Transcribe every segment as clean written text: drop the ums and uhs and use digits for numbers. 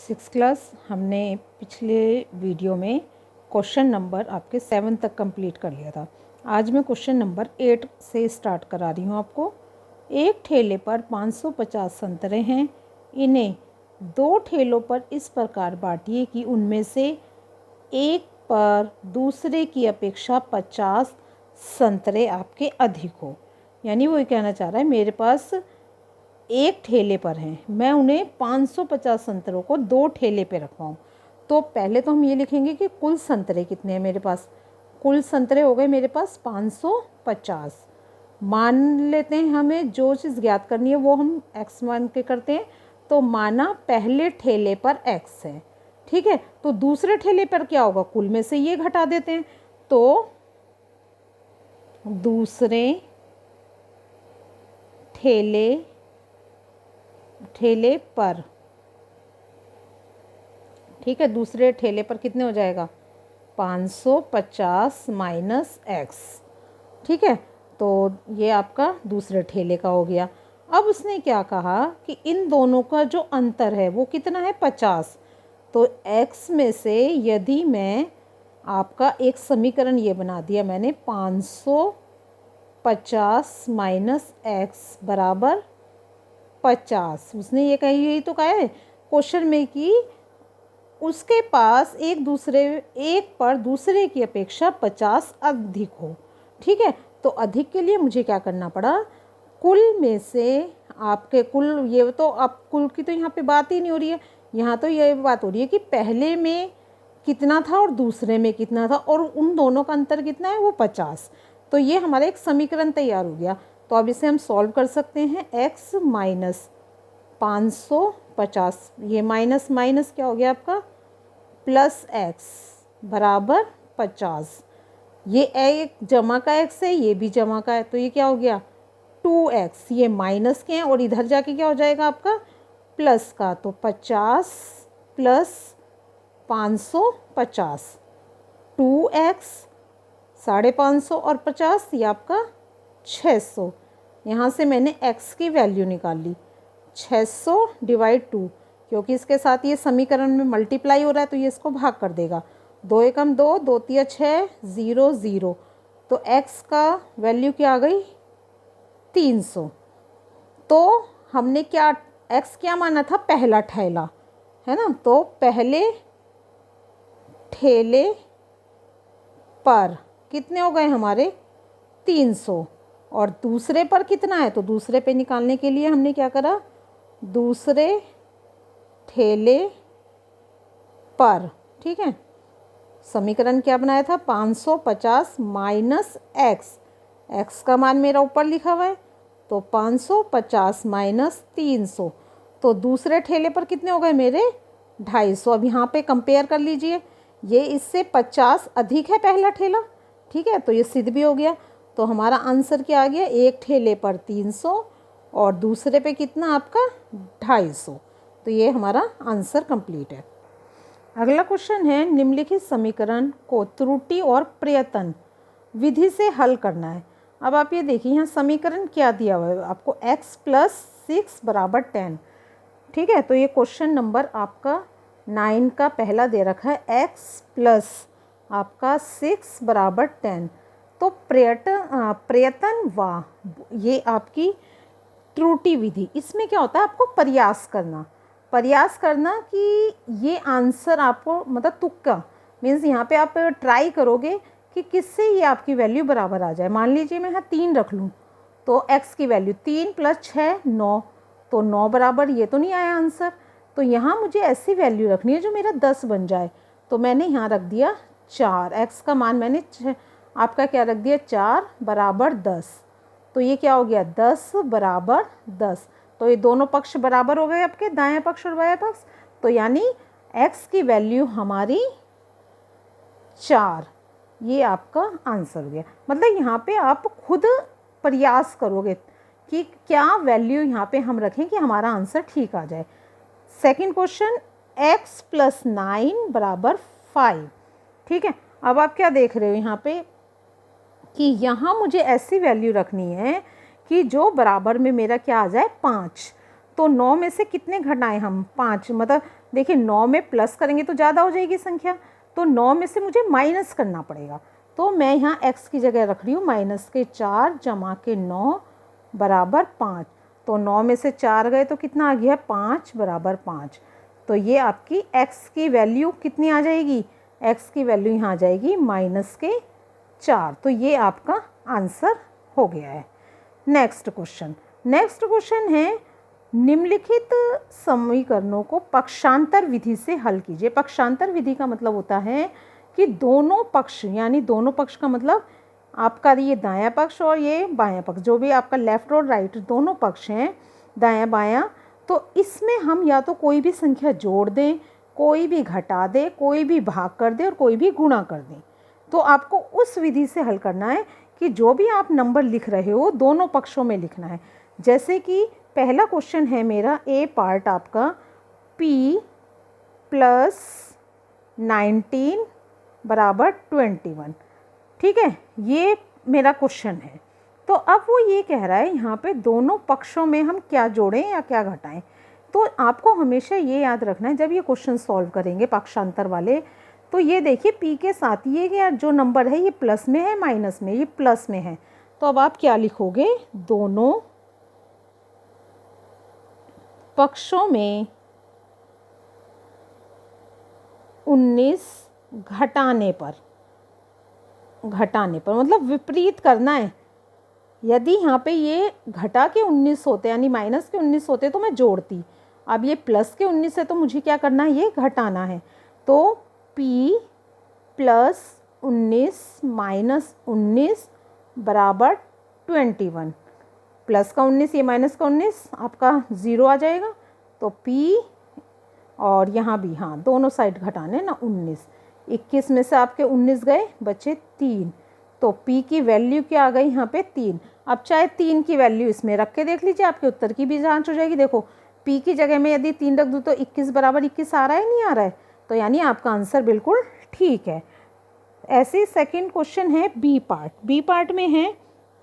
Six class हमने पिछले video में क्वेश्चन नंबर आपके 7 तक कंप्लीट कर लिया था। आज मैं क्वेश्चन नंबर 8 से स्टार्ट करा रही हूँ आपको। एक ठेले पर 550 संतरे हैं। इन्हें 2 ठेलों पर इस प्रकार बांटिए कि उनमें से एक पर दूसरे की अपेक्षा 50 संतरे आपके अधिक हो। यानी वो ये कहना चाह रहा है मेरे पास एक ठेले पर हैं, मैं उन्हें 550 संतरों को 2 ठेले पे रखवाऊँ। तो पहले तो हम ये लिखेंगे कि कुल संतरे कितने हैं मेरे पास। कुल संतरे हो गए मेरे पास 550। मान लेते हैं हमें जो चीज़ ज्ञात करनी है वो हम x मान के करते हैं। तो माना पहले ठेले पर x है, ठीक है। तो दूसरे ठेले पर क्या होगा, कुल में से ये घटा देते हैं। तो दूसरे ठेले पर, ठीक है, दूसरे ठेले पर कितने हो जाएगा 550 माइनस x, ठीक है। तो ये आपका दूसरे ठेले का हो गया। अब उसने क्या कहा कि इन दोनों का जो अंतर है वो कितना है 50। तो x में से यदि मैं आपका एक समीकरण ये बना दिया मैंने 550 माइनस एक्स बराबर 50। उसने ये कही, यही तो कहा है क्वेश्चन में कि उसके पास एक पर दूसरे की अपेक्षा 50 अधिक हो, ठीक है। तो अधिक के लिए मुझे क्या करना पड़ा, कुल में से आपके कुल, ये तो अब कुल की तो यहाँ पे बात ही नहीं हो रही है। यहाँ तो ये बात हो रही है कि पहले में कितना था और दूसरे में कितना था और उन दोनों का अंतर कितना है वो 50। तो ये हमारा एक समीकरण तैयार हो गया। तो अब इसे हम सॉल्व कर सकते हैं। x माइनस 550, ये माइनस माइनस क्या हो गया आपका प्लस x बराबर 50। ये एक जमा का x है, ये भी जमा का है, तो ये क्या हो गया 2x। ये माइनस के हैं और इधर जाके क्या हो जाएगा आपका प्लस का। तो 50 प्लस 550, 2x 550 और 50, ये आपका 600। यहाँ से मैंने x की वैल्यू निकाल ली 600 डिवाइड 2, क्योंकि इसके साथ ये समीकरण में मल्टीप्लाई हो रहा है तो ये इसको भाग कर देगा। 2 एकम 2, 2 तिया 6, 0 0। तो x का वैल्यू क्या आ गई 300। तो हमने क्या x क्या माना था, पहला ठेला है ना। तो पहले ठेले पर कितने हो गए हमारे 300 और दूसरे पर कितना है, तो दूसरे पे निकालने के लिए हमने क्या करा, दूसरे ठेले पर, ठीक है, समीकरण क्या बनाया था 550 माइनस एक्स। एक्स का मान मेरा ऊपर लिखा हुआ है, तो 550 माइनस 300। तो दूसरे ठेले पर कितने हो गए मेरे 250। अब यहाँ पे कंपेयर कर लीजिए, ये इससे 50 अधिक है पहला ठेला, ठीक है। तो ये सिद्ध भी हो गया। तो हमारा आंसर क्या आ गया, एक ठेले पर 300 और दूसरे पे कितना आपका 250। तो ये हमारा आंसर कंप्लीट है। अगला क्वेश्चन है, निम्नलिखित समीकरण को त्रुटि और प्रयत्न विधि से हल करना है। अब आप ये देखिए यहाँ समीकरण क्या दिया हुआ है आपको, x प्लस 6 बराबर 10, ठीक है। तो ये क्वेश्चन नंबर आपका 9 का पहला दे रखा है, x प्लस आपका 6 बराबर 10। तो प्रयत्न व ये आपकी त्रुटि विधि, इसमें क्या होता है आपको प्रयास करना कि ये आंसर आपको मतलब तुक्का मीन्स यहाँ पे आप ट्राई करोगे कि किससे ये आपकी वैल्यू बराबर आ जाए। मान लीजिए मैं यहाँ 3 रख लूँ तो x की वैल्यू 3 प्लस 6 9, तो 9 बराबर ये तो नहीं आया आंसर। तो यहाँ मुझे ऐसी वैल्यू रखनी है जो मेरा 10 बन जाए। तो मैंने यहाँ रख दिया 4, x का मान मैंने आपका क्या रख दिया 4 बराबर 10। तो ये क्या हो गया 10 बराबर 10। तो ये दोनों पक्ष बराबर हो गए आपके, दायां पक्ष और बायां पक्ष। तो यानी x की वैल्यू हमारी 4, ये आपका आंसर हो गया। मतलब यहाँ पे आप खुद प्रयास करोगे कि क्या वैल्यू यहाँ पे हम रखें कि हमारा आंसर ठीक आ जाए। सेकंड क्वेश्चन, x प्लस 9 बराबर 5, ठीक है। अब आप क्या देख रहे हो यहाँ पे कि यहाँ मुझे ऐसी वैल्यू रखनी है कि जो बराबर में मेरा क्या आ जाए 5। तो 9 में से कितने घटाएं हम? 5। मतलब देखिए 9 में प्लस करेंगे तो ज़्यादा हो जाएगी संख्या, तो 9 में से मुझे माइनस करना पड़ेगा। तो मैं यहाँ x की जगह रख रही हूँ -4 जमा के 9 बराबर 5। तो 9 में से 4 गए तो कितना आ गया? 5 बराबर 5। तो ये आपकी x की वैल्यू कितनी आ जाएगी? x की वैल्यू यहाँ आ जाएगी -4। तो ये आपका आंसर हो गया है। नेक्स्ट क्वेश्चन है, निम्नलिखित समीकरणों को पक्षांतर विधि से हल कीजिए। पक्षांतर विधि का मतलब होता है कि दोनों पक्ष, यानी दोनों पक्ष का मतलब आपका ये दायां पक्ष और ये बायां पक्ष, जो भी आपका लेफ्ट और राइट दोनों पक्ष हैं दायां बायां, तो इसमें हम या तो कोई भी संख्या जोड़ दें, कोई भी घटा दें, कोई भी भाग कर दें और कोई भी गुणा कर दें। तो आपको उस विधि से हल करना है कि जो भी आप नंबर लिख रहे हो दोनों पक्षों में लिखना है। जैसे कि पहला क्वेश्चन है मेरा, ए पार्ट आपका p + 19 बराबर 21, ठीक है, ये मेरा क्वेश्चन है। तो अब वो ये कह रहा है यहाँ पे दोनों पक्षों में हम क्या जोड़ें या क्या घटाएं। तो आपको हमेशा ये याद रखना है जब ये क्वेश्चन सॉल्व करेंगे पक्षांतर वाले, तो ये देखिए p के साथ ये जो नंबर है ये प्लस में है माइनस में, ये प्लस में है। तो अब आप क्या लिखोगे? दोनों पक्षों में 19 घटाने पर मतलब विपरीत करना है। यदि यहाँ पे ये घटा के 19 होते यानी माइनस के 19 होते तो मैं जोड़ती, अब ये प्लस के 19 है तो मुझे क्या करना है? ये घटाना है। तो p + 19 - 19 बराबर 21, प्लस का 19 ये माइनस का 19 आपका 0 आ जाएगा। तो p और यहाँ भी हाँ दोनों साइड घटाने ना 19, 21 में से आपके 19 गए, बचे 3। तो p की वैल्यू क्या आ गई यहाँ पे? 3। अब चाहे 3 की वैल्यू इसमें रख के देख लीजिए, आपके उत्तर की भी जांच हो जाएगी। देखो p की जगह में यदि 3 रख दूँ तो 21 बराबर 21 आ रहा है, नहीं आ रहा है? तो यानी आपका आंसर बिल्कुल ठीक है। ऐसे सेकंड क्वेश्चन है बी पार्ट में है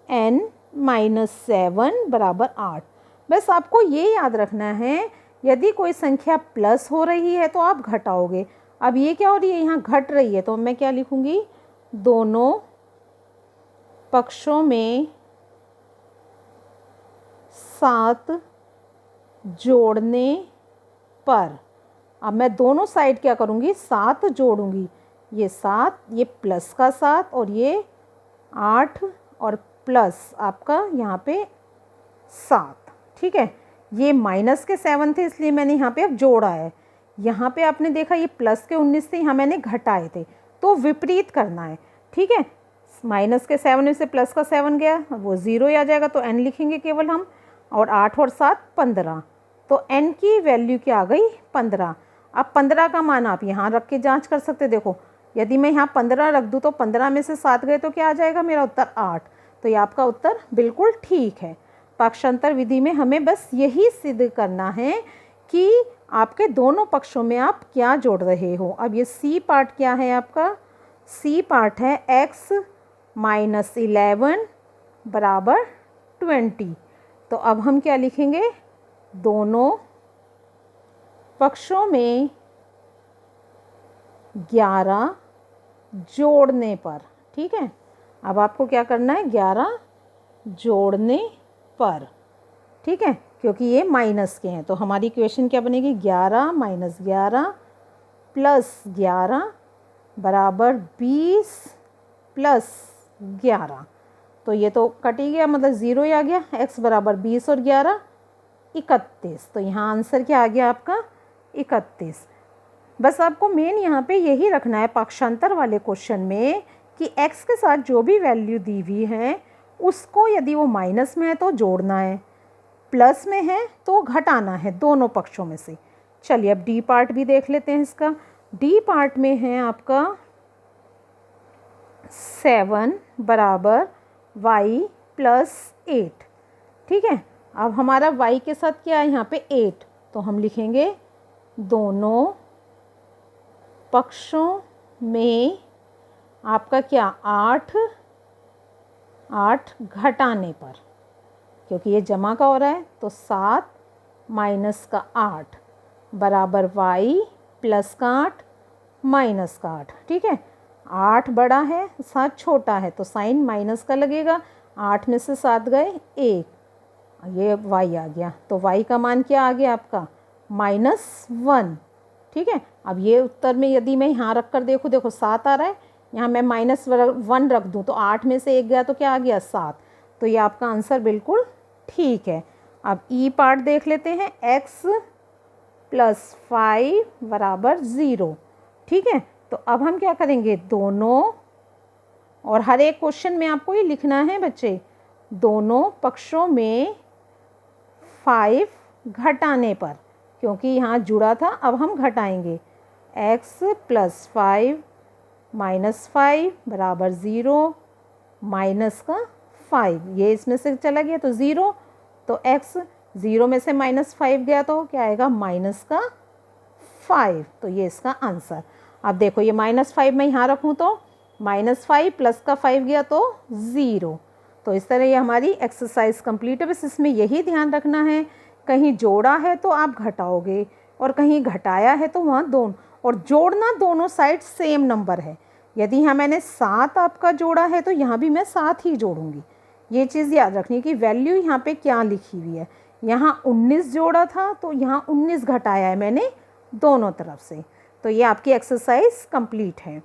n-7 बराबर 8। बस आपको ये याद रखना है यदि कोई संख्या प्लस हो रही है तो आप घटाओगे। अब ये क्या हो रही है? यहाँ घट रही है, तो मैं क्या लिखूँगी? दोनों पक्षों में 7 जोड़ने पर, अब मैं दोनों साइड क्या करूँगी? 7 जोड़ूँगी। ये 7, ये प्लस का 7 और ये 8 और प्लस आपका यहाँ पे 7, ठीक है। ये माइनस के 7 थे इसलिए मैंने यहाँ पे अब जोड़ा है। यहाँ पे आपने देखा ये प्लस के 19 थे, यहाँ मैंने घटाए थे, तो विपरीत करना है, ठीक है। माइनस के 7 में से प्लस का 7 गया, वो 0 आ जाएगा, तो n लिखेंगे केवल हम, और 8 और 7 15। तो n की वैल्यू क्या आ गई? 15। अब 15 का मान आप यहाँ रख के जांच कर सकते। देखो यदि मैं यहाँ 15 रख दूँ तो 15 में से 7 गए तो क्या आ जाएगा? मेरा उत्तर 8। तो ये आपका उत्तर बिल्कुल ठीक है। पक्षांतर विधि में हमें बस यही सिद्ध करना है कि आपके दोनों पक्षों में आप क्या जोड़ रहे हो। अब ये सी पार्ट क्या है आपका? सी पार्ट है x - 11 बराबर 20। तो अब हम क्या लिखेंगे? दोनों पक्षों में 11 जोड़ने पर, ठीक है। अब आपको क्या करना है? 11 जोड़ने पर, ठीक है, क्योंकि ये माइनस के हैं। तो हमारी इक्वेशन क्या बनेगी? 11 - 11 + 11 बराबर 20 + 11। तो ये तो कट ही गया, मतलब 0 ही आ गया। x बराबर 20 और 11 31। तो यहाँ आंसर क्या आ गया आपका? 31। बस आपको मेन यहाँ पे यही रखना है पक्षांतर वाले क्वेश्चन में कि x के साथ जो भी वैल्यू दी हुई है उसको यदि वो माइनस में है तो जोड़ना है, प्लस में है तो घटाना है, दोनों पक्षों में से। चलिए अब डी पार्ट भी देख लेते हैं इसका। डी पार्ट में है आपका 7 बराबर y + 8, ठीक है। अब हमारा y के साथ क्या है यहाँ पे? 8। तो हम लिखेंगे दोनों पक्षों में आपका क्या? 8 घटाने पर, क्योंकि ये जमा का हो रहा है, तो 7 माइनस का 8 बराबर y प्लस का 8 माइनस का 8। ठीक है, 8 बड़ा है 7 छोटा है तो साइन माइनस का लगेगा। 8 में से 7 गए 1, ये y आ गया। तो y का मान क्या आ गया आपका -1। ठीक है, अब ये उत्तर में यदि मैं यहाँ रख कर देखूँ, देखो 7 आ रहा है, यहाँ मैं -1 रख दूँ तो 8 में से 1 गया तो क्या आ गया 7। तो ये आपका आंसर बिल्कुल ठीक है। अब ई पार्ट देख लेते हैं, x + 5 बराबर 0। ठीक है, तो अब हम क्या करेंगे, दोनों, और हर एक क्वेश्चन में आपको ये लिखना है बच्चे, दोनों पक्षों में 5 घटाने पर, क्योंकि यहाँ जुड़ा था अब हम घटाएंगे। x + 5 - 5 बराबर 0 माइनस का 5, ये इसमें से चला गया तो 0, तो x 0 में से -5 गया तो क्या आएगा माइनस का 5। तो ये इसका आंसर। अब देखो ये -5 मैं यहाँ रखूँ तो -5 प्लस का 5 गया तो 0। तो इस तरह ये हमारी एक्सरसाइज कंप्लीट है। बस इसमें यही ध्यान रखना है, कहीं जोड़ा है तो आप घटाओगे और कहीं घटाया है तो वहाँ दोनों, और जोड़ना दोनों साइड सेम नंबर है। यदि यहाँ मैंने 7 आपका जोड़ा है तो यहाँ भी मैं 7 ही जोड़ूंगी। ये चीज़ याद रखनी कि वैल्यू यहाँ पे क्या लिखी हुई है। यहाँ 19 जोड़ा था तो यहाँ 19 घटाया है मैंने दोनों तरफ से। तो ये आपकी एक्सरसाइज कंप्लीट है।